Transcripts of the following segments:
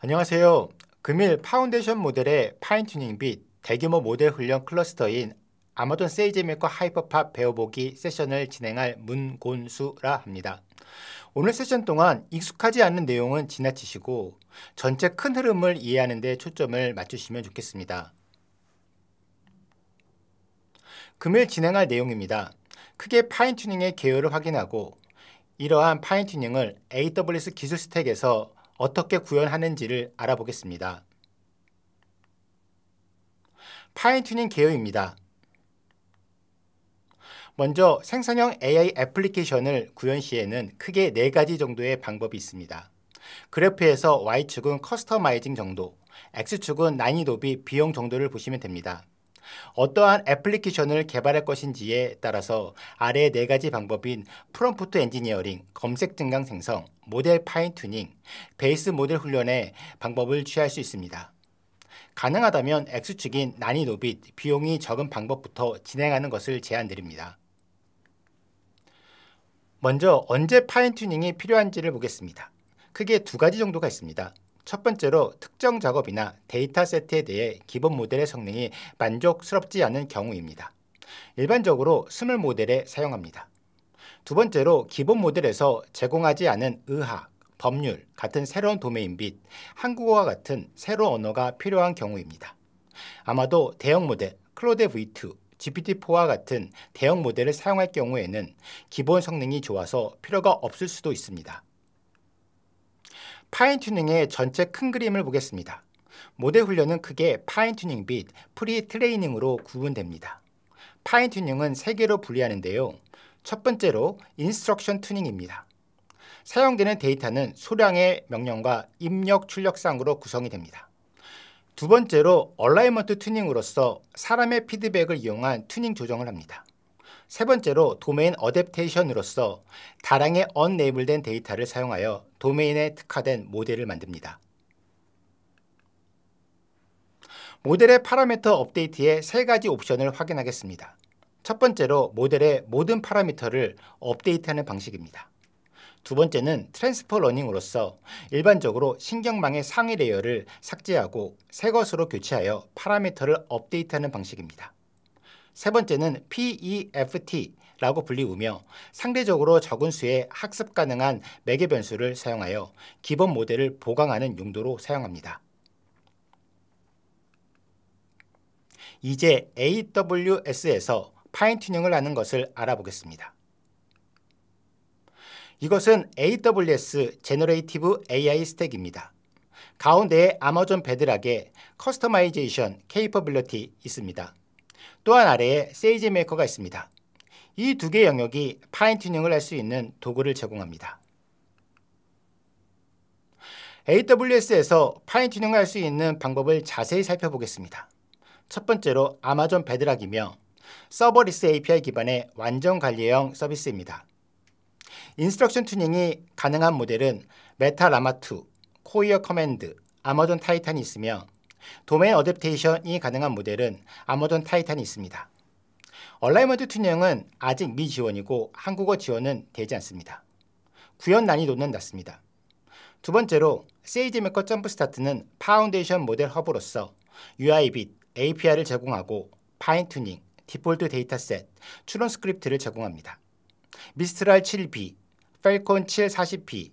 안녕하세요. 금일 파운데이션 모델의 파인튜닝 및 대규모 모델 훈련 클러스터인 아마존 세이지메커 하이퍼팝 배워보기 세션을 진행할 문곤수라 합니다. 오늘 세션 동안 익숙하지 않은 내용은 지나치시고 전체 큰 흐름을 이해하는 데 초점을 맞추시면 좋겠습니다. 금일 진행할 내용입니다. 크게 파인튜닝의 개요를 확인하고 이러한 파인튜닝을 AWS 기술 스택에서 어떻게 구현하는지를 알아보겠습니다. 파인튜닝 개요입니다. 먼저 생성형 AI 애플리케이션을 구현 시에는 크게 4가지 정도의 방법이 있습니다. 그래프에서 Y축은 커스터마이징 정도, X축은 난이도 비 비용 정도를 보시면 됩니다. 어떠한 애플리케이션을 개발할 것인지에 따라서 아래 4가지 방법인 프롬프트 엔지니어링, 검색 증강 생성, 모델 파인튜닝, 베이스 모델 훈련의 방법을 취할 수 있습니다. 가능하다면 X축인 난이도 및 비용이 적은 방법부터 진행하는 것을 제안드립니다. 먼저 언제 파인튜닝이 필요한지를 보겠습니다. 크게 2가지 정도가 있습니다. 첫 번째로 특정 작업이나 데이터 세트에 대해 기본 모델의 성능이 만족스럽지 않은 경우입니다. 일반적으로 스몰 모델에 사용합니다. 두 번째로 기본 모델에서 제공하지 않은 의학, 법률 같은 새로운 도메인 및 한국어와 같은 새로운 언어가 필요한 경우입니다. 아마도 대형 모델, 클로드 V2, GPT-4와 같은 대형 모델을 사용할 경우에는 기본 성능이 좋아서 필요가 없을 수도 있습니다. 파인튜닝의 전체 큰 그림을 보겠습니다. 모델 훈련은 크게 파인튜닝 및 프리 트레이닝으로 구분됩니다. 파인튜닝은 3개로 분리하는데요. 첫 번째로 인스트럭션 튜닝입니다. 사용되는 데이터는 소량의 명령과 입력 출력상으로 구성이 됩니다. 두 번째로 얼라이먼트 튜닝으로서 사람의 피드백을 이용한 튜닝 조정을 합니다. 세 번째로 도메인 어댑테이션으로서 다량의 언레이블된 데이터를 사용하여 도메인에 특화된 모델을 만듭니다. 모델의 파라미터 업데이트의 3가지 옵션을 확인하겠습니다. 첫 번째로 모델의 모든 파라미터를 업데이트하는 방식입니다. 두 번째는 트랜스퍼 러닝으로서 일반적으로 신경망의 상위 레이어를 삭제하고 새 것으로 교체하여 파라미터를 업데이트하는 방식입니다. 세 번째는 PEFT라고 불리우며 상대적으로 적은 수의 학습 가능한 매개 변수를 사용하여 기본 모델을 보강하는 용도로 사용합니다. 이제 AWS에서 파인튜닝을 하는 것을 알아보겠습니다. 이것은 AWS 제너레이티브 AI 스택입니다. 가운데에 아마존 베드락의 커스터마이제이션 케이퍼빌리티 있습니다. 또한 아래에 세이지메이커가 있습니다. 이 2개의 영역이 파인튜닝을 할 수 있는 도구를 제공합니다. AWS에서 파인튜닝을 할 수 있는 방법을 자세히 살펴보겠습니다. 첫 번째로 아마존 베드락이며 서버리스 API 기반의 완전 관리형 서비스입니다. 인스트럭션 튜닝이 가능한 모델은 메타라마2, 코이어 커맨드, 아마존 타이탄이 있으며 도메인 어댑테이션이 가능한 모델은 아마존 타이탄이 있습니다. 얼라이먼트 튜닝은 아직 미지원이고 한국어 지원은 되지 않습니다. 구현 난이도는 낮습니다. 두 번째로 세이지메커 점프스타트는 파운데이션 모델 허브로서 UI 및 API를 제공하고 파인튜닝, 디폴트 데이터셋, 추론 스크립트를 제공합니다. 미스트랄 7B, 펠콘 740P,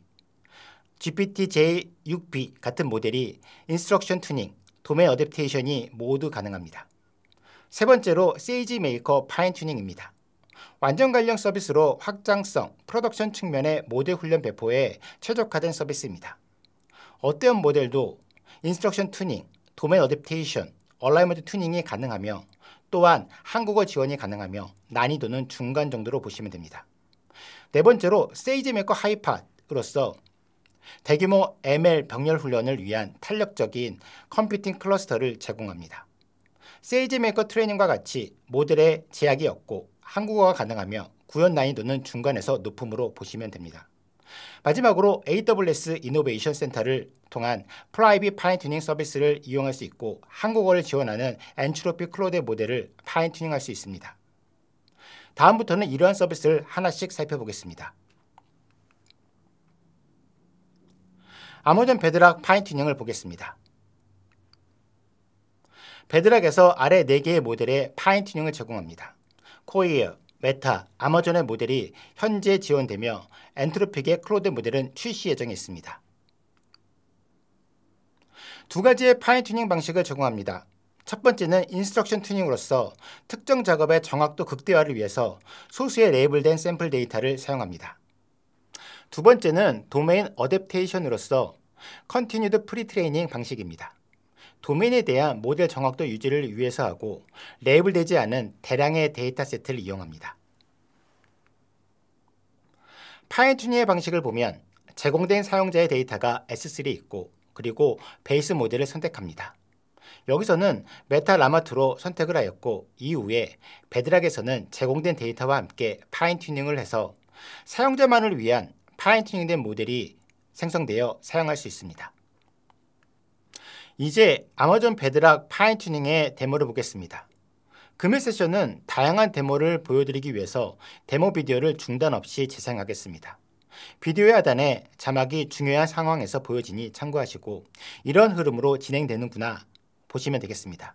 GPT-J6B 같은 모델이 인스트럭션 튜닝, 도메인 어댑테이션이 모두 가능합니다. 세 번째로 세이지 메이커 파인튜닝입니다. 완전 관련 서비스로 확장성, 프로덕션 측면의 모델 훈련 배포에 최적화된 서비스입니다. 어떠한 모델도 인스트럭션 튜닝, 도메인 어댑테이션, 얼라이먼트 튜닝이 가능하며 또한 한국어 지원이 가능하며 난이도는 중간 정도로 보시면 됩니다. 네 번째로 세이지메커 하이팟으로서 대규모 ML 병렬 훈련을 위한 탄력적인 컴퓨팅 클러스터를 제공합니다. 세이지메커 트레이닝과 같이 모델에 제약이 없고 한국어가 가능하며 구현 난이도는 중간에서 높음으로 보시면 됩니다. 마지막으로 AWS 이노베이션 센터를 통한 프라이빗 파인튜닝 서비스를 이용할 수 있고 한국어를 지원하는 엔트로피 클로드 모델을 파인튜닝할 수 있습니다. 다음부터는 이러한 서비스를 하나씩 살펴보겠습니다. 아마존 베드락 파인 튜닝을 보겠습니다. 베드락에서 아래 4개의 모델의 파인 튜닝을 제공합니다. 코이어, 메타, 아마존의 모델이 현재 지원되며 엔트로픽의 클로드 모델은 출시 예정에 있습니다. 두 가지의 파인 튜닝 방식을 제공합니다. 첫 번째는 인스트럭션 튜닝으로서 특정 작업의 정확도 극대화를 위해서 소수의 레이블된 샘플 데이터를 사용합니다. 두 번째는 도메인 어댑테이션으로서 컨티뉴드 프리트레이닝 방식입니다. 도메인에 대한 모델 정확도 유지를 위해서 하고 레이블되지 않은 대량의 데이터 세트를 이용합니다. 파인 튜닝의 방식을 보면 제공된 사용자의 데이터가 S3에 있고 그리고 베이스 모델을 선택합니다. 여기서는 메타 라마2로 선택을 하였고 이후에 베드락에서는 제공된 데이터와 함께 파인 튜닝을 해서 사용자만을 위한 파인 튜닝된 모델이 생성되어 사용할 수 있습니다. 이제 아마존 베드락 파인 튜닝의 데모를 보겠습니다. 금일 세션은 다양한 데모를 보여드리기 위해서 데모 비디오를 중단 없이 재생하겠습니다. 비디오의 하단에 자막이 중요한 상황에서 보여지니 참고하시고 이런 흐름으로 진행되는구나 보시면 되겠습니다.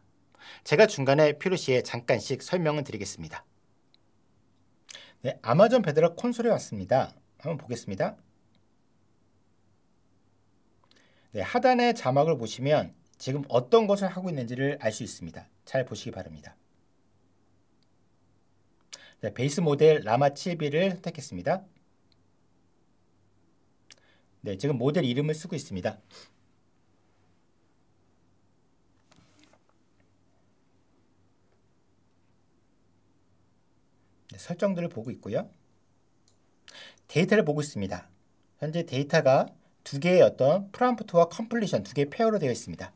제가 중간에 필요시에 잠깐씩 설명을 드리겠습니다. 네, 아마존 베드락 콘솔에 왔습니다. 한번 보겠습니다. 네, 하단의 자막을 보시면 지금 어떤 것을 하고 있는지를 알 수 있습니다. 잘 보시기 바랍니다. 네, 베이스 모델 라마 7B를 선택했습니다. 네, 지금 모델 이름을 쓰고 있습니다. 네, 설정들을 보고 있고요. 데이터를 보고 있습니다. 현재 데이터가 두 개의 어떤 프롬프트와 컴플리션 두 개의 페어로 되어 있습니다.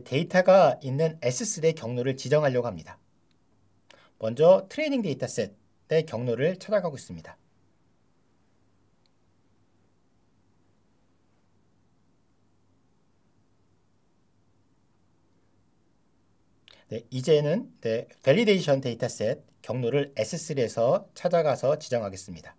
데이터가 있는 S3의 경로를 지정하려고 합니다. 먼저 트레이닝 데이터셋의 경로를 찾아가고 있습니다. 네, 이제는 밸리데이션 데이터셋 경로를 S3에서 찾아가서 지정하겠습니다.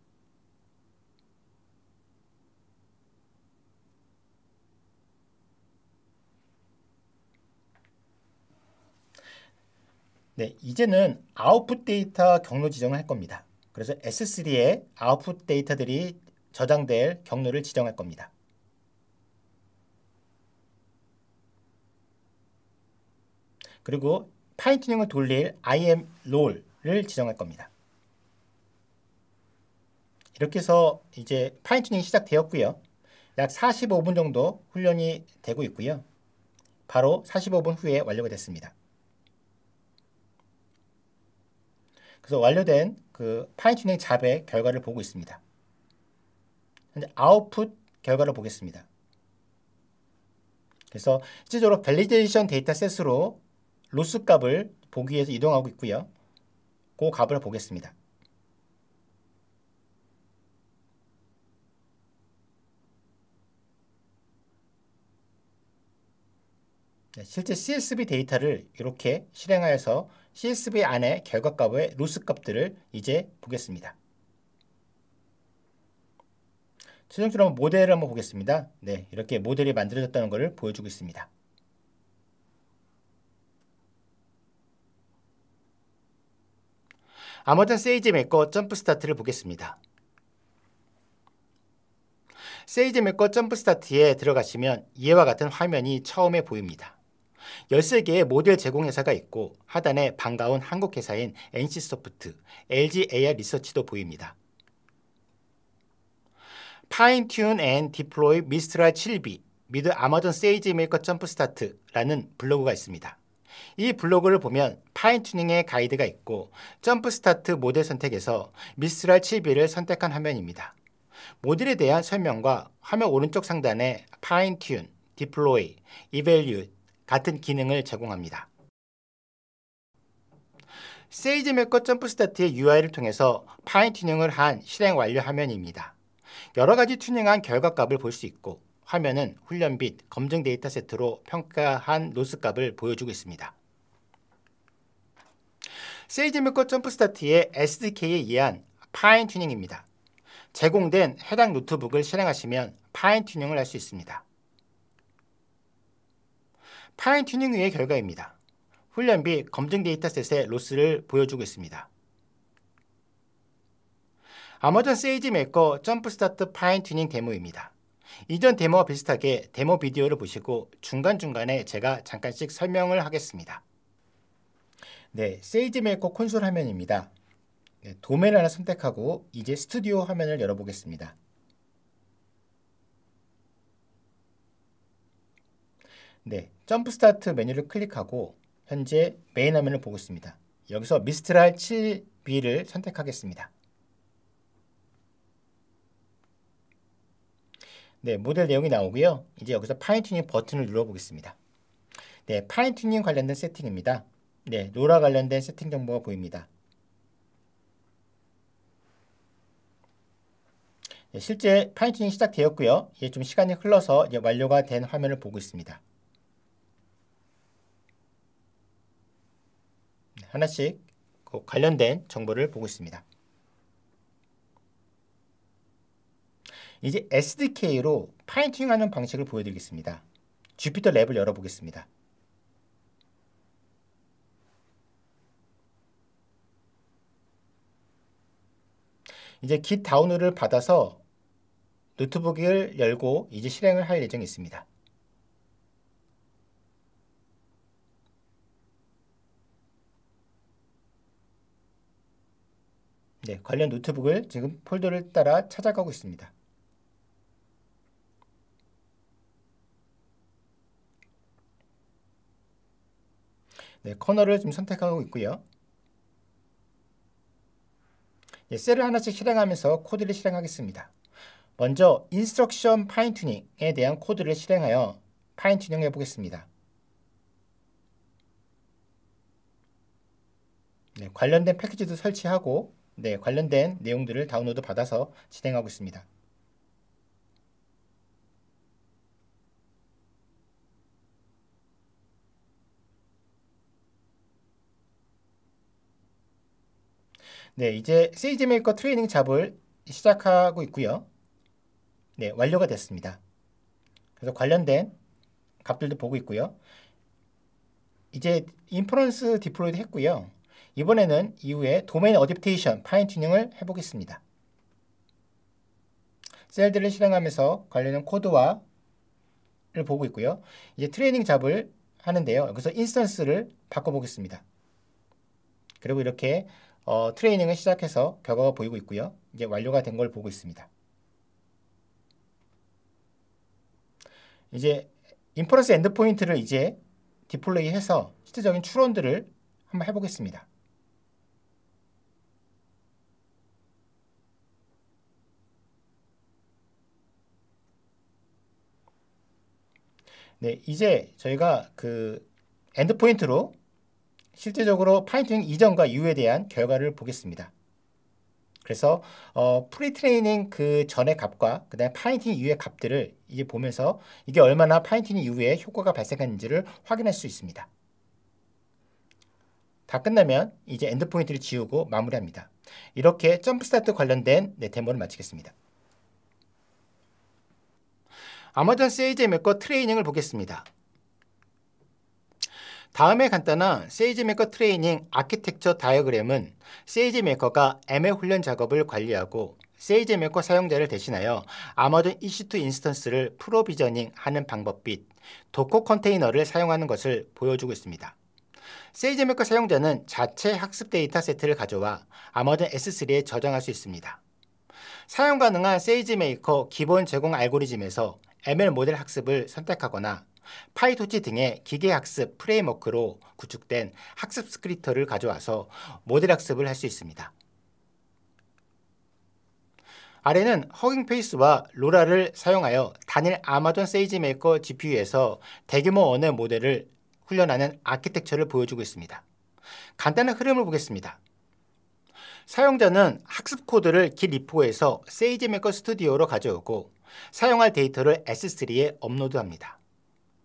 네, 이제는 아웃풋 데이터 경로 지정을 할 겁니다. 그래서 S3에 아웃풋 데이터들이 저장될 경로를 지정할 겁니다. 그리고 파인 튜닝을 돌릴 IM 롤을 지정할 겁니다. 이렇게 해서 이제 파인 튜닝이 시작되었고요. 약 45분 정도 훈련이 되고 있고요. 바로 45분 후에 완료가 됐습니다. 그래서 완료된 그 파인 튜닝 잡의 결과를 보고 있습니다. 현재 아웃풋 결과를 보겠습니다. 그래서 실제적으로 밸리데이션 데이터셋으로 로스 값을 보기 위해서 이동하고 있고요. 그 값을 보겠습니다. 네, 실제 CSV 데이터를 이렇게 실행하여서 CSV 안에 결과값의 로스 값들을 이제 보겠습니다. 최종적으로 모델을 한번 보겠습니다. 네, 이렇게 모델이 만들어졌다는 것을 보여주고 있습니다. 아마존 세이지메이커 점프 스타트를 보겠습니다. 세이지메이커 점프 스타트에 들어가시면 이와 같은 화면이 처음에 보입니다. 13개의 모델 제공 회사가 있고 하단에 반가운 한국 회사인 NC소프트, LG AR 리서치도 보입니다. Fine Tune and Deploy Mistral 7B with Amazon SageMaker Jump Start라는 블로그가 있습니다. 이 블로그를 보면 파인 튜닝의 가이드가 있고 점프 스타트 모델 선택에서 미스트랄 7B를 선택한 화면입니다. 모델에 대한 설명과 화면 오른쪽 상단에 파인 튠, 디플로이, 이밸류에이트 같은 기능을 제공합니다. 세이지메이커 점프 스타트의 UI를 통해서 파인 튜닝을 한 실행 완료 화면입니다. 여러 가지 튜닝한 결과값을 볼 수 있고 화면은 훈련 및 검증 데이터 세트로 평가한 로스 값을 보여주고 있습니다. 세이지메이커 점프 스타트의 SDK에 의한 파인 튜닝입니다. 제공된 해당 노트북을 실행하시면 파인 튜닝을 할 수 있습니다. 파인 튜닝 후의 결과입니다. 훈련비 검증 데이터셋의 로스를 보여주고 있습니다. 아마존 세이지 메이커 점프 스타트 파인 튜닝 데모입니다. 이전 데모와 비슷하게 데모 비디오를 보시고 중간중간에 제가 잠깐씩 설명을 하겠습니다. 네, 세이지 메이커 콘솔 화면입니다. 네, 도메인을 하나 선택하고 이제 스튜디오 화면을 열어보겠습니다. 네, 점프 스타트 메뉴를 클릭하고 현재 메인 화면을 보고 있습니다. 여기서 미스트랄 7B를 선택하겠습니다. 네, 모델 내용이 나오고요. 이제 여기서 파인 튜닝 버튼을 눌러보겠습니다. 네, 파인 튜닝 관련된 세팅입니다. 네, 로라 관련된 세팅 정보가 보입니다. 네, 실제 파인 튜닝이 시작되었고요. 이제 좀 시간이 흘러서 이제 완료가 된 화면을 보고 있습니다. 네, 하나씩 관련된 정보를 보고 있습니다. 이제 SDK로 파인 튜닝하는 방식을 보여드리겠습니다. 주피터 랩을 열어보겠습니다. 이제 git 다운로드를 받아서 노트북을 열고 이제 실행을 할 예정이 있습니다. 네, 관련 노트북을 지금 폴더를 따라 찾아가고 있습니다. 네, 커널을 좀 선택하고 있고요. 네, 셀을 하나씩 실행하면서 코드를 실행하겠습니다. 먼저 인스트럭션 파인 튜닝에 대한 코드를 실행하여 파인 튜닝 해보겠습니다. 네, 관련된 패키지도 설치하고 네, 관련된 내용들을 다운로드 받아서 진행하고 있습니다. 네, 이제 세이지 메이커 트레이닝 잡을 시작하고 있고요. 네, 완료가 됐습니다. 그래서 관련된 값들도 보고 있고요. 이제 인퍼런스 디플로이드 했고요. 이번에는 이후에 도메인 어댑테이션 파인 튜닝을 해보겠습니다. 셀들을 실행하면서 관련된 코드와를 보고 있고요. 이제 트레이닝 잡을 하는데요. 여기서 인스턴스를 바꿔보겠습니다. 그리고 이렇게 트레이닝을 시작해서 결과가 보이고 있고요. 이제 완료가 된 걸 보고 있습니다. 이제 인퍼런스 엔드포인트를 이제 디플로이 해서 실질적인 추론들을 한번 해보겠습니다. 네, 이제 저희가 그 엔드포인트로 실제적으로 파인 튜닝 이전과 이후에 대한 결과를 보겠습니다. 그래서 프리트레이닝 그 전의 값과 그 다음에 파인 튜닝 이후의 값들을 이제 보면서 이게 얼마나 파인 튜닝 이후에 효과가 발생했는지를 확인할 수 있습니다. 다 끝나면 이제 엔드포인트를 지우고 마무리합니다. 이렇게 점프스타트 관련된 데모를 마치겠습니다. 아마존 세이지 메이커 트레이닝을 보겠습니다. 다음에 간단한 세이지 메이커 트레이닝 아키텍처 다이어그램은 세이지 메이커가 ML 훈련 작업을 관리하고 세이지 메이커 사용자를 대신하여 아마존 EC2 인스턴스를 프로비저닝 하는 방법 및 도커 컨테이너를 사용하는 것을 보여주고 있습니다. 세이지 메이커 사용자는 자체 학습 데이터 세트를 가져와 아마존 S3에 저장할 수 있습니다. 사용 가능한 세이지 메이커 기본 제공 알고리즘에서 ML 모델 학습을 선택하거나 파이토치 등의 기계학습 프레임워크로 구축된 학습 스크립터를 가져와서 모델 학습을 할 수 있습니다. 아래는 허깅페이스와 로라를 사용하여 단일 아마존 세이지 메이커 GPU에서 대규모 언어 모델을 훈련하는 아키텍처를 보여주고 있습니다. 간단한 흐름을 보겠습니다. 사용자는 학습 코드를 git repo에서 세이지 메이커 스튜디오로 가져오고 사용할 데이터를 S3에 업로드합니다.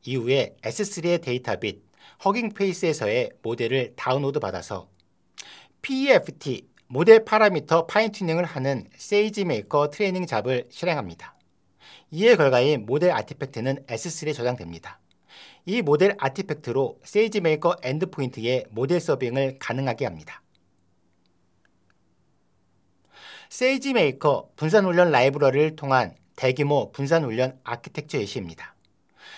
이후에 S3의 데이터 및 허깅페이스에서의 모델을 다운로드 받아서 PEFT 모델 파라미터 파인튜닝을 하는 세이지메이커 트레이닝 잡을 실행합니다. 이의 결과인 모델 아티팩트는 S3에 저장됩니다. 이 모델 아티팩트로 세이지메이커 엔드포인트에 모델 서빙을 가능하게 합니다. 세이지메이커 분산훈련 라이브러리를 통한 대규모 분산훈련 아키텍처 예시입니다.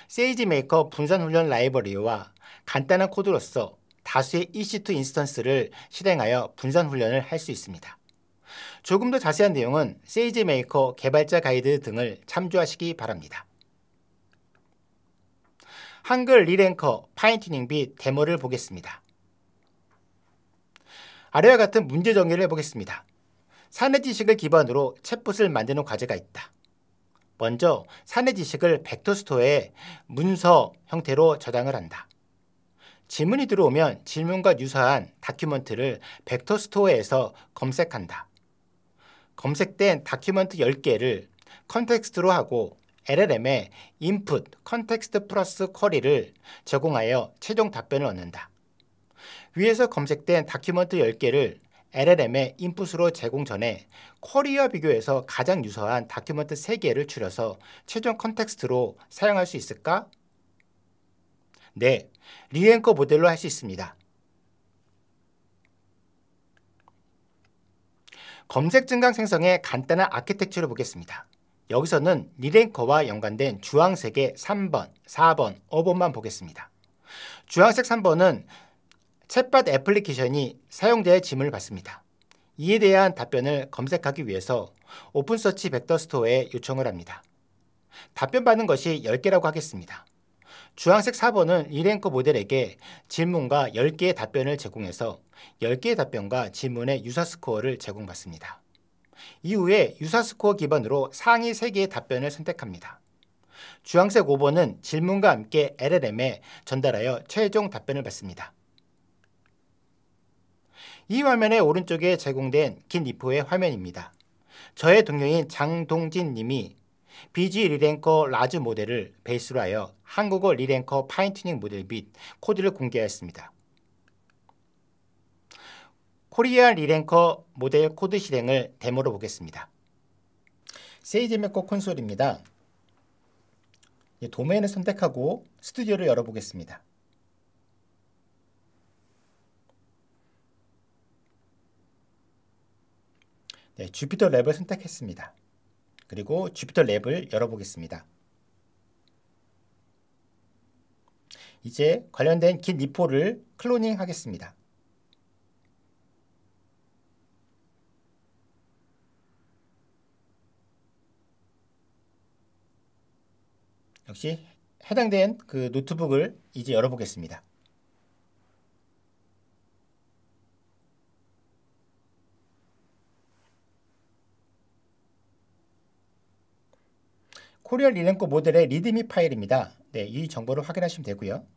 세이지메이커 분산훈련 라이브러리와 간단한 코드로서 다수의 EC2 인스턴스를 실행하여 분산훈련을 할 수 있습니다. 조금 더 자세한 내용은 세이지메이커 개발자 가이드 등을 참조하시기 바랍니다. 한글 리랭커 파인튜닝 및 데모를 보겠습니다. 아래와 같은 문제 정리를 해보겠습니다. 사내 지식을 기반으로 챗봇을 만드는 과제가 있다. 먼저 사내 지식을 벡터스토어에 문서 형태로 저장을 한다. 질문이 들어오면 질문과 유사한 다큐먼트를 벡터스토어에서 검색한다. 검색된 다큐먼트 10개를 컨텍스트로 하고 LLM에 input 컨텍스트 플러스 쿼리를 제공하여 최종 답변을 얻는다. 위에서 검색된 다큐먼트 10개를 LLM의 인풋으로 제공 전에 쿼리와 비교해서 가장 유사한 다큐먼트 3개를 추려서 최종 컨텍스트로 사용할 수 있을까? 네, 리랭커 모델로 할 수 있습니다. 검색 증강 생성의 간단한 아키텍처를 보겠습니다. 여기서는 리랭커와 연관된 주황색의 3번, 4번, 5번만 보겠습니다. 주황색 3번은 챗봇 애플리케이션이 사용자의 질문을 받습니다. 이에 대한 답변을 검색하기 위해서 오픈서치 벡터 스토어에 요청을 합니다. 답변 받는 것이 10개라고 하겠습니다. 주황색 4번은 리랭커 모델에게 질문과 10개의 답변을 제공해서 10개의 답변과 질문의 유사 스코어를 제공받습니다. 이후에 유사 스코어 기반으로 상위 3개의 답변을 선택합니다. 주황색 5번은 질문과 함께 LLM에 전달하여 최종 답변을 받습니다. 이 화면의 오른쪽에 제공된 긴 리포의 화면입니다. 저의 동료인 장동진 님이 BG 리랭커 라즈 모델을 베이스로 하여 한국어 리랭커 파인튜닝 모델 및 코드를 공개하였습니다. 코리아 리랭커 모델 코드 실행을 데모로 보겠습니다. 세이지메이커 콘솔입니다. 도메인을 선택하고 스튜디오를 열어보겠습니다. 네, 주피터 랩을 선택했습니다. 그리고 주피터 랩을 열어보겠습니다. 이제 관련된 긴 리포를 클로닝 하겠습니다. 역시 해당된 그 노트북을 이제 열어보겠습니다. 코리아 리랭커 모델의 리드미 파일입니다. 네, 이 정보를 확인하시면 되고요.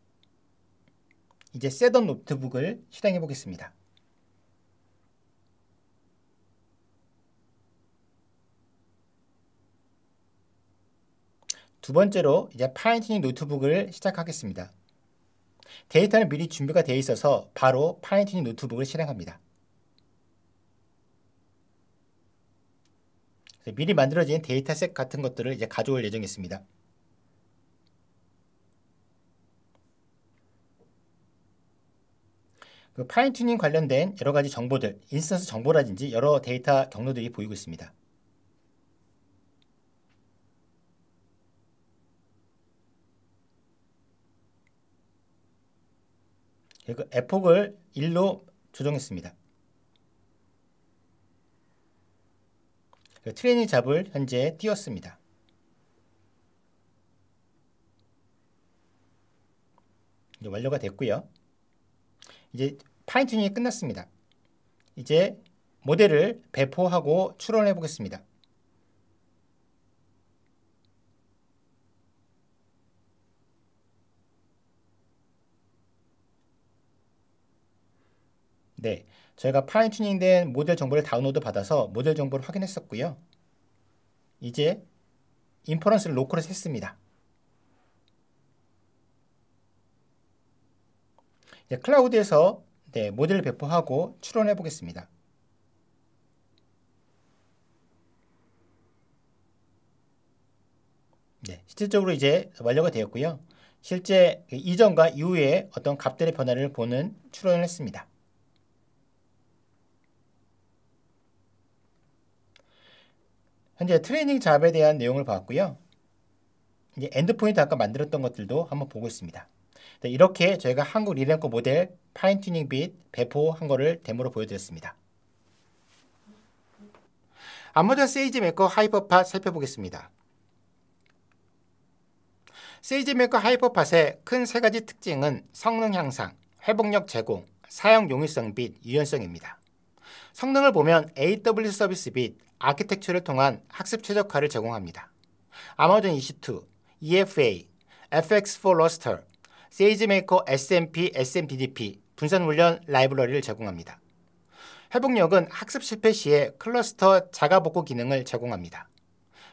이제 셋업 노트북을 실행해 보겠습니다. 두 번째로 이제 파인튜닝 노트북을 시작하겠습니다. 데이터는 미리 준비가 되어 있어서 바로 파인튜닝 노트북을 실행합니다. 미리 만들어진 데이터셋 같은 것들을 이제 가져올 예정이었습니다. 그 파인튜닝 관련된 여러 가지 정보들, 인스턴스 정보라든지 여러 데이터 경로들이 보이고 있습니다. 그리고 에폭을 1로 조정했습니다. 트레이닝 잡을 현재 띄웠습니다. 이제 완료가 됐고요. 이제 파인튜닝이 끝났습니다. 이제 모델을 배포하고 추론해 보겠습니다. 네, 저희가 파인튜닝된 모델 정보를 다운로드 받아서 모델 정보를 확인했었고요. 이제 인퍼런스를 로컬에서 했습니다. 이제 클라우드에서 모델을 배포하고 추론해 보겠습니다. 네, 실질적으로 이제 완료가 되었고요. 실제 이전과 이후에 어떤 값들의 변화를 보는 추론을 했습니다. 현재 트레이닝 잡에 대한 내용을 봤고요. 이제 엔드포인트 아까 만들었던 것들도 한번 보고 있습니다. 네, 이렇게 저희가 한국 리랭커 모델 파인튜닝 빛 배포한 거를 데모로 보여드렸습니다. 아마존 세이지메이커 하이퍼팟 살펴보겠습니다. 세이지메이커 하이퍼팟의 큰 세 가지 특징은 성능 향상, 회복력 제공, 사용 용이성 및 유연성입니다. 성능을 보면 AWS 서비스 및 아키텍처를 통한 학습 최적화를 제공합니다. 아마존 EC2, EFA, FX4 러스터, 세이지메이커 SMP, SMDDP 분산훈련 라이브러리를 제공합니다. 회복력은 학습 실패 시에 클러스터 자가복구 기능을 제공합니다.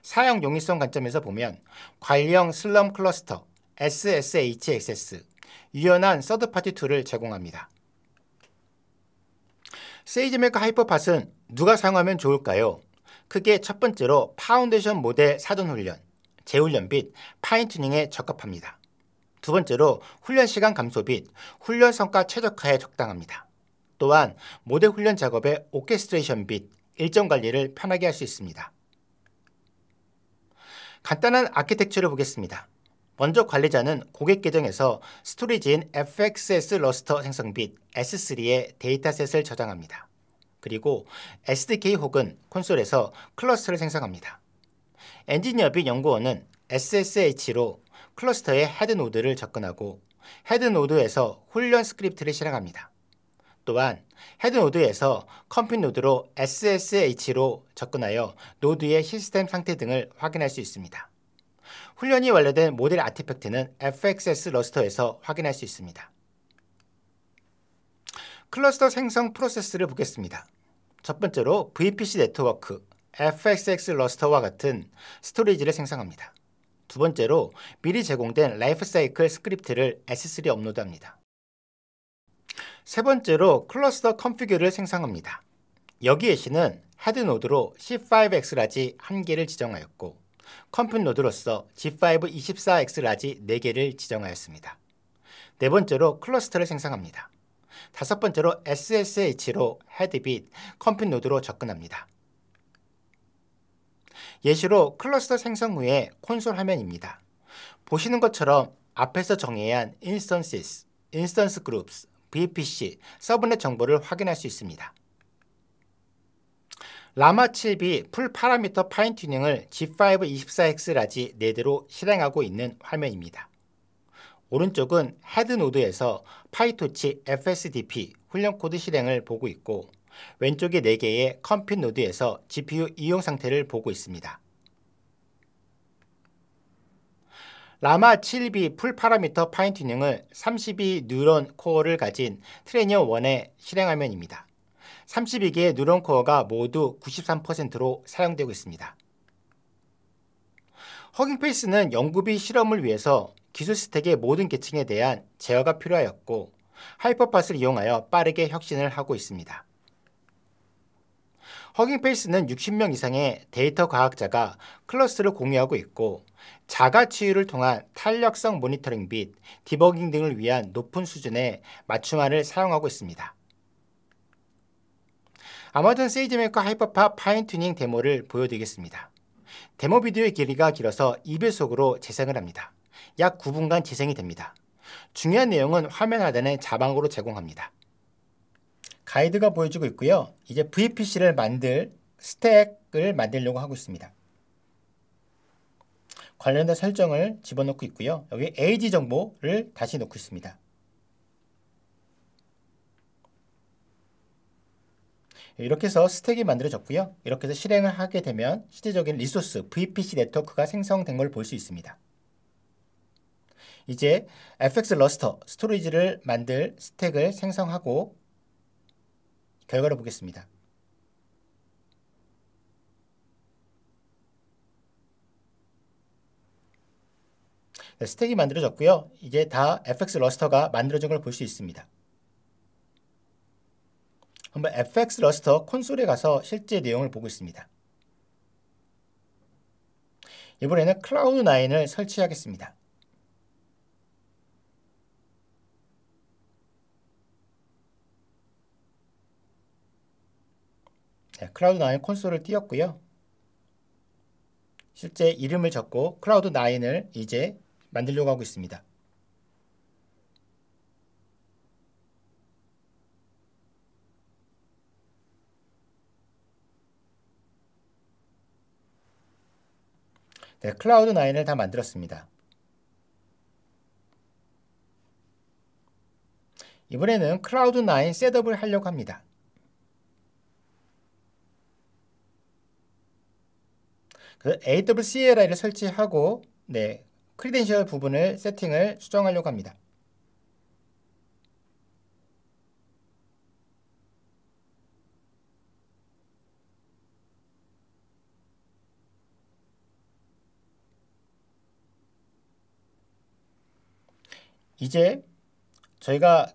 사용 용이성 관점에서 보면 관리형 슬럼 클러스터, SSHXS, 유연한 서드파티 툴을 제공합니다. 세이지메이커 하이퍼팟은 누가 사용하면 좋을까요? 크게 첫 번째로 파운데이션 모델 사전훈련, 재훈련 및 파인튜닝에 적합합니다. 두 번째로 훈련 시간 감소 및 훈련 성과 최적화에 적당합니다. 또한 모델 훈련 작업의 오케스트레이션 및 일정 관리를 편하게 할 수 있습니다. 간단한 아키텍처를 보겠습니다. 먼저 관리자는 고객 계정에서 스토리지인 FXS 러스터 생성 및 S3의 데이터셋을 저장합니다. 그리고 SDK 혹은 콘솔에서 클러스터를 생성합니다. 엔지니어 및 연구원은 SSH로 클러스터의 헤드 노드를 접근하고 헤드 노드에서 훈련 스크립트를 실행합니다. 또한 헤드 노드에서 컴핏 노드로 SSH로 접근하여 노드의 시스템 상태 등을 확인할 수 있습니다. 훈련이 완료된 모델 아티팩트는 FXS 러스터에서 확인할 수 있습니다. 클러스터 생성 프로세스를 보겠습니다. 첫 번째로 VPC 네트워크, FXX 러스터와 같은 스토리지를 생성합니다. 두 번째로 미리 제공된 라이프사이클 스크립트를 S3에 업로드합니다. 세 번째로 클러스터 컨피규를 생성합니다. 여기에 C는 헤드 노드로 C5X 라지 1개를 지정하였고 컴퓨 노드로서 G5 24X 라지 4개를 지정하였습니다. 네 번째로 클러스터를 생성합니다. 다섯 번째로 SSH로 헤드 및 컴퓨 노드로 접근합니다. 예시로 클러스터 생성 후의 콘솔 화면입니다. 보시는 것처럼 앞에서 정의한 인스턴시스, 인스턴스 그룹스, VPC, 서브넷 정보를 확인할 수 있습니다. 라마 7B 풀 파라미터 파인 튜닝을 G5 24X 라지 4대로 실행하고 있는 화면입니다. 오른쪽은 헤드 노드에서 파이토치 FSDP 훈련 코드 실행을 보고 있고 왼쪽의 4개의 컴핏 노드에서 GPU 이용 상태를 보고 있습니다. 라마 7B 풀 파라미터 파인 튜닝을 32 뉴런 코어를 가진 트레이닝 1의 실행 화면입니다. 32개의 뉴런 코어가 모두 93%로 사용되고 있습니다. 허깅페이스는 연구비 실험을 위해서 기술 스택의 모든 계층에 대한 제어가 필요하였고 하이퍼팟을 이용하여 빠르게 혁신을 하고 있습니다. 허깅페이스는 60명 이상의 데이터 과학자가 클러스터를 공유하고 있고 자가 치유를 통한 탄력성 모니터링 및 디버깅 등을 위한 높은 수준의 맞춤화를 사용하고 있습니다. 아마존 세이지메이커 하이퍼팟 파인 튜닝 데모를 보여드리겠습니다. 데모 비디오의 길이가 길어서 2배속으로 재생을 합니다. 약 9분간 재생이 됩니다. 중요한 내용은 화면 하단에 자막으로 제공합니다. 가이드가 보여지고 있고요. 이제 VPC를 만들 스택을 만들려고 하고 있습니다. 관련된 설정을 집어넣고 있고요. 여기 AG 정보를 다시 넣고 있습니다. 이렇게 해서 스택이 만들어졌고요. 이렇게 해서 실행을 하게 되면 실질적인 리소스 VPC 네트워크가 생성된 걸 볼 수 있습니다. 이제 FX 러스터 스토리지를 만들 스택을 생성하고 결과를 보겠습니다. 네, 스택이 만들어졌고요. 이제 다 FX 러스터가 만들어진 걸 볼 수 있습니다. 한번 FX 러스터 콘솔에 가서 실제 내용을 보고 있습니다. 이번에는 클라우드 9을 설치하겠습니다. 네, 클라우드 9 콘솔을 띄웠고요. 실제 이름을 적고 클라우드 9을 이제 만들려고 하고 있습니다. 네, 클라우드 9을 다 만들었습니다. 이번에는 클라우드 9 셋업을 하려고 합니다. 그래서 AWS CLI를 설치하고 크리덴셜 부분을 세팅을 수정하려고 합니다. 이제 저희가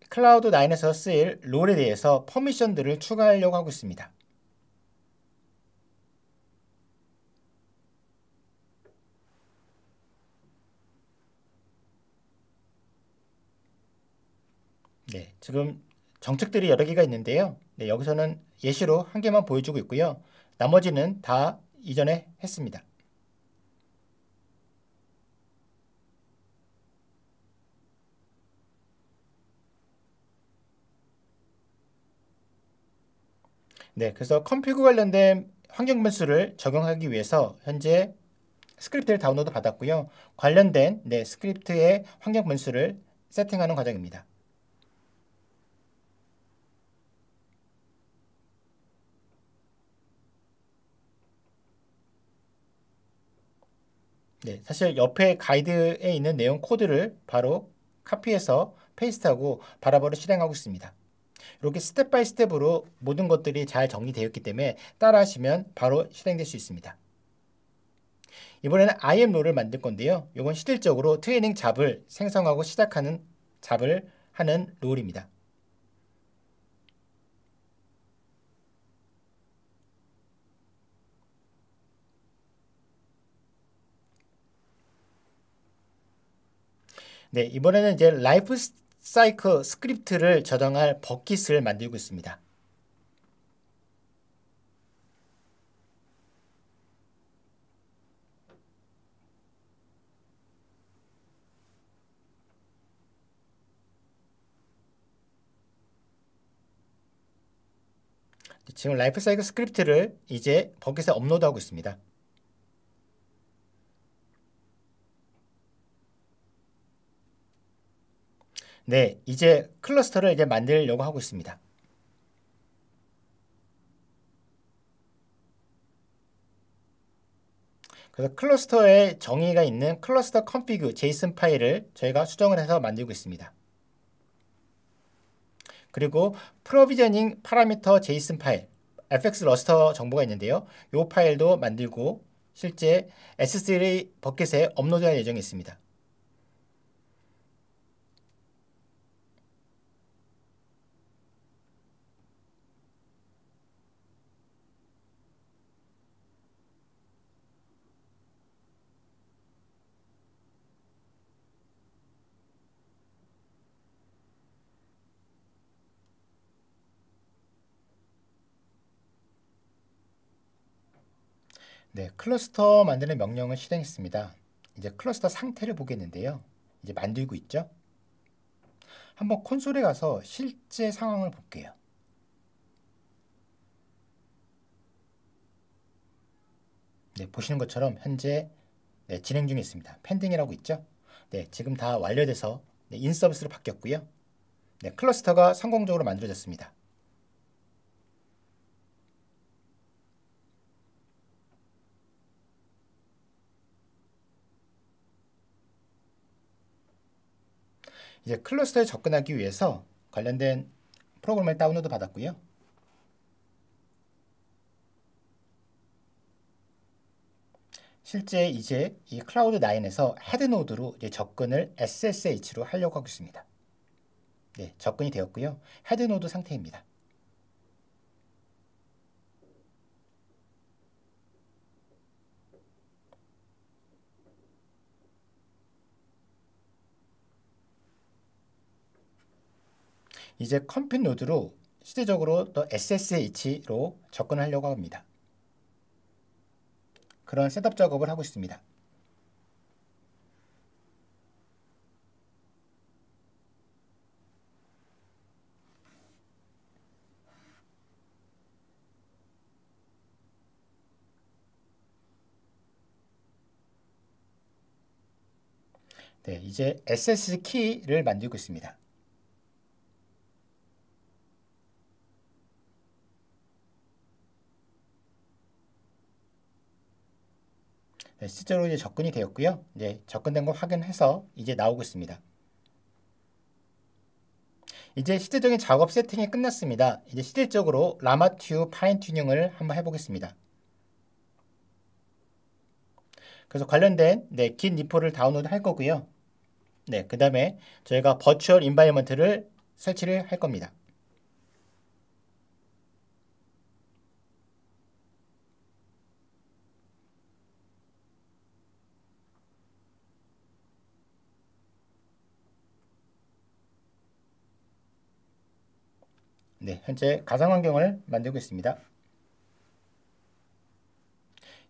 클라우드 9에서 쓰일 롤에 대해서 퍼미션들을 추가하려고 하고 있습니다. 네, 지금 정책들이 여러 개가 있는데요. 여기서는 예시로 한 개만 보여주고 있고요. 나머지는 다 이전에 했습니다. 네, 그래서 컴피그 관련된 환경 변수를 적용하기 위해서 현재 스크립트를 다운로드 받았고요. 관련된 스크립트의 환경 변수를 세팅하는 과정입니다. 네, 사실 옆에 가이드에 있는 내용 코드를 바로 카피해서 페이스트하고 바로바로 실행하고 있습니다. 이렇게 스텝 바이 스텝으로 모든 것들이 잘 정리되어 있기 때문에 따라 하시면 바로 실행될 수 있습니다. 이번에는 IAM 롤을 만들 건데요. 이건 실질적으로 트레이닝 잡을 생성하고 시작하는 잡을 하는 롤입니다. 네, 이번에는 이제 라이프 사이클 스크립트를 저장할 버킷을 만들고 있습니다. 지금 라이프 사이클 스크립트를 이제 버킷에 업로드하고 있습니다. 네, 이제 클러스터를 이제 만들려고 하고 있습니다. 그래서 클러스터에 정의가 있는 클러스터 config JSON 파일을 저희가 수정을 해서 만들고 있습니다. 그리고 프로비저닝 파라미터 JSON 파일, fx 러스터 정보가 있는데요. 이 파일도 만들고 실제 S3 버킷에 업로드할 예정이 있습니다. 네, 클러스터 만드는 명령을 실행했습니다. 이제 클러스터 상태를 보겠는데요. 이제 만들고 있죠. 한번 콘솔에 가서 실제 상황을 볼게요. 네, 보시는 것처럼 현재 진행 중에 있습니다. 펜딩이라고 있죠. 네, 지금 다 완료돼서 인서비스로 바뀌었고요. 네, 클러스터가 성공적으로 만들어졌습니다. 이제 클러스터에 접근하기 위해서 관련된 프로그램을 다운로드 받았고요. 실제 이제 이 클라우드 9에서 헤드 노드로 이제 접근을 SSH로 하려고 하고 있습니다. 네, 접근이 되었고요. 헤드 노드 상태입니다. 이제 컴퓨터 노드로 실제적으로 또 SSH로 접근하려고 합니다. 그런 셋업 작업을 하고 있습니다. 네, 이제 SS 키를 만들고 있습니다. 네, 실제로 이제 접근이 되었고요. 이제 접근된 거 확인해서 이제 나오고 있습니다. 이제 실질적인 작업 세팅이 끝났습니다. 이제 실질적으로 라마2 파인 튜닝을 한번 해보겠습니다. 그래서 관련된 긴 리포를 다운로드 할 거고요. 네, 그 다음에 저희가 버추얼 인바이먼트를 설치를 할 겁니다. 네, 현재 가상 환경을 만들고 있습니다.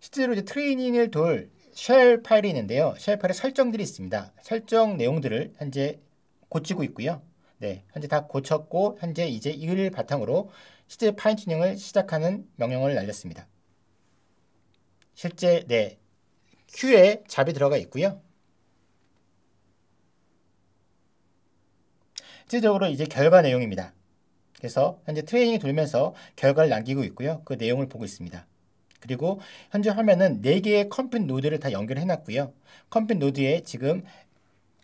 실제로 이제 트레이닝을 돌 쉘 파일이 있는데요. 쉘 파일에 설정들이 있습니다. 설정 내용들을 현재 고치고 있고요. 네, 현재 다 고쳤고 현재 이제 이를 바탕으로 실제 파인 튜닝을 시작하는 명령을 날렸습니다. 실제 Q에 잡이 들어가 있고요. 실질적으로 이제 결과 내용입니다. 그래서 현재 트레이닝이 돌면서 결과를 남기고 있고요. 그 내용을 보고 있습니다. 그리고 현재 화면은 4개의 컴퓨터 노드를 다 연결해 놨고요. 컴퓨터 노드에 지금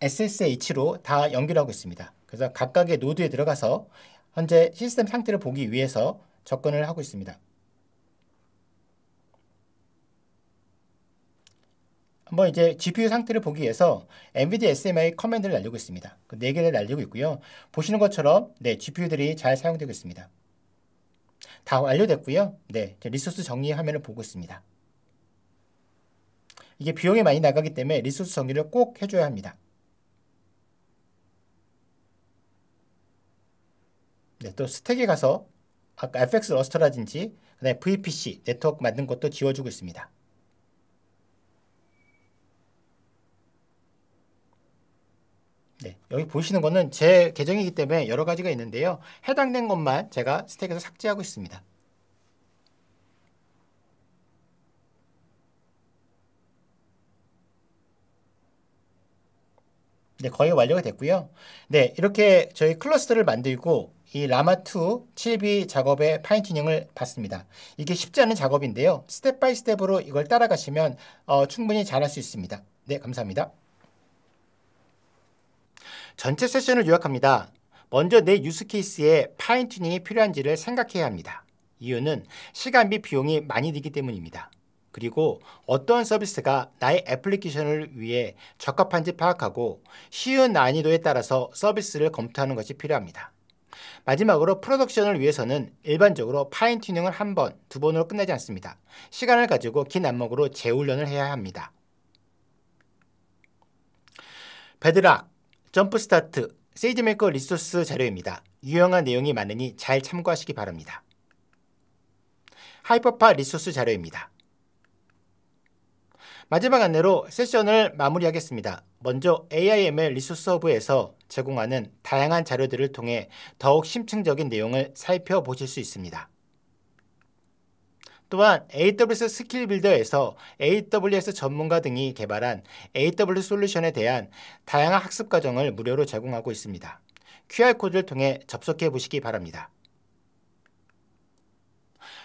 SSH로 다 연결하고 있습니다. 그래서 각각의 노드에 들어가서 현재 시스템 상태를 보기 위해서 접근을 하고 있습니다. 한번 이제 GPU 상태를 보기 위해서 NVIDIA SMI 커맨드를 날리고 있습니다. 그 4개를 날리고 있고요. 보시는 것처럼 GPU들이 잘 사용되고 있습니다. 다 완료됐고요. 네, 리소스 정리 화면을 보고 있습니다. 이게 비용이 많이 나가기 때문에 리소스 정리를 꼭 해줘야 합니다. 네, 또 스택에 가서 아까 FX 러스터라든지 그다음에 VPC 네트워크 만든 것도 지워주고 있습니다. 네, 여기 보시는 거는 제 계정이기 때문에 여러 가지가 있는데요. 해당된 것만 제가 스택에서 삭제하고 있습니다. 네, 거의 완료가 됐고요. 네, 이렇게 저희 클러스터를 만들고 이 라마2 7B 작업의 파인 튜닝을 봤습니다. 이게 쉽지 않은 작업인데요. 스텝 바이 스텝으로 이걸 따라가시면 충분히 잘할 수 있습니다. 네, 감사합니다. 전체 세션을 요약합니다. 먼저 내 유스 케이스에 파인 튜닝이 필요한지를 생각해야 합니다. 이유는 시간비 비용이 많이 들기 때문입니다. 그리고 어떠한 서비스가 나의 애플리케이션을 위해 적합한지 파악하고 쉬운 난이도에 따라서 서비스를 검토하는 것이 필요합니다. 마지막으로 프로덕션을 위해서는 일반적으로 파인 튜닝을 한 번, 두 번으로 끝나지 않습니다. 시간을 가지고 긴 안목으로 재훈련을 해야 합니다. 베드락, 점프스타트, 세이지메이커 리소스 자료입니다. 유용한 내용이 많으니 잘 참고하시기 바랍니다. 하이퍼파 리소스 자료입니다. 마지막 안내로 세션을 마무리하겠습니다. 먼저 AIML 리소스 허브에서 제공하는 다양한 자료들을 통해 더욱 심층적인 내용을 살펴보실 수 있습니다. 또한 AWS 스킬 빌더에서 AWS 전문가 등이 개발한 AWS 솔루션에 대한 다양한 학습 과정을 무료로 제공하고 있습니다. QR코드를 통해 접속해 보시기 바랍니다.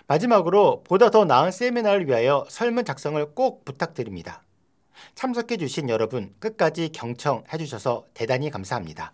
마지막으로 보다 더 나은 세미나를 위하여 설문 작성을 꼭 부탁드립니다. 참석해 주신 여러분 끝까지 경청해 주셔서 대단히 감사합니다.